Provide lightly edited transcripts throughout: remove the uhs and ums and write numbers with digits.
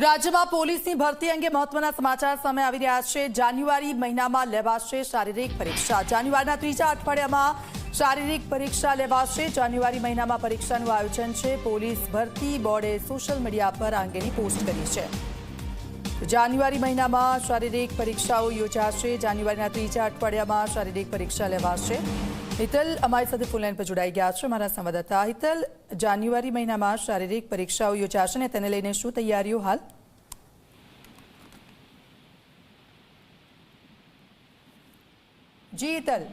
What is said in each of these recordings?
રાજ્યમાં પોલીસની ભરતી અંગે મહત્વના સમાચાર સામે આવી રહ્યા છે। જાન્યુઆરી મહિનામાં લેવાશે શારીરિક પરીક્ષા। જાન્યુઆરીના ત્રીજા અઠવાડિયામાં શારીરિક પરીક્ષા લેવાશે। જાન્યુઆરી મહિનામાં પરીક્ષાનું આયોજન છે। પોલીસ ભરતી બોર્ડે સોશિયલ મીડિયા પર આ અંગેની પોસ્ટ કરી છે। જાન્યુઆરી મહિનામાં શારીરિક પરીક્ષાઓ યોજાશે। જાન્યુઆરીના ત્રીજા અઠવાડિયામાં શારીરિક પરીક્ષા લેવાશે। હિતલ અમારી સાથે ફોન લાઈન પર જોડાઈ ગયા છે, અમારા સંવાદદાતા। હિતલ, જાન્યુઆરી મહિનામાં શારીરિક પરીક્ષાઓ યોજાશે ને તેને લઈને શું તૈયારીઓ હાલ? જી હિતલ,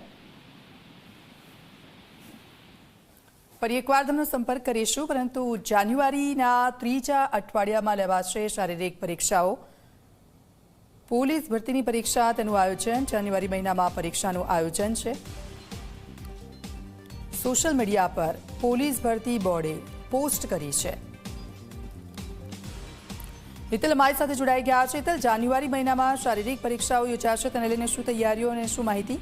ફરી એકવાર તમને સંપર્ક કરીશું, પરંતુ જાન્યુઆરીના ત્રીજા અઠવાડિયામાં લેવાશે શારીરિક પરીક્ષાઓ। પોલીસ ભરતીની પરીક્ષા, તેનું આયોજન જાન્યુઆરી મહિનામાં પરીક્ષાનું આયોજન છે। સોશિયલ મીડિયા પર પોલીસ ભરતી બોર્ડે પોસ્ટ કરી છે। હિતલ અમારી સાથે જોડાઈ ગયા છે। હિતલ, જાન્યુઆરી મહિનામાં શારીરિક પરીક્ષાઓ યોજાશે, તેને લઈને શું તૈયારીઓ અને શું માહિતી?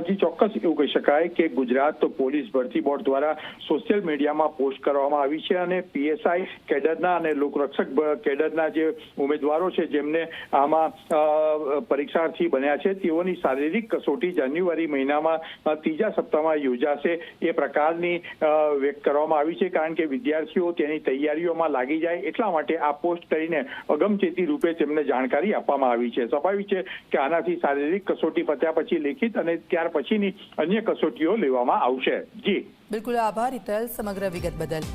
જી ચોક્કસ એવું કહી શકાય કે ગુજરાત પોલીસ ભરતી બોર્ડ દ્વારા સોશિયલ મીડિયામાં પોસ્ટ કરવામાં આવી છે અને પીએસઆઈ કેડરના અને લોકરક્ષક કેડરના જે ઉમેદવારો છે જેમને આમાં પરીક્ષાર્થી બન્યા છે તેઓની શારીરિક કસોટી જાન્યુઆરી મહિનામાં ત્રીજા સપ્તાહમાં યોજાશે એ પ્રકારની વ્યક્ત કરવામાં આવી છે, કારણ કે વિદ્યાર્થીઓ તેની તૈયારીઓમાં લાગી જાય એટલા માટે આ પોસ્ટ કરીને અગમચેતી રૂપે તેમને જાણકારી આપવામાં આવી છે। સ્વાભાવિક છે કે આનાથી શારીરિક કસોટી પત્યા પછી લેખિત અને ત્યાર પછીની અન્ય કસોટીઓ લેવામાં આવશે। જી બિલકુલ, આભાર હિતલ સમગ્ર વિગત બદલ।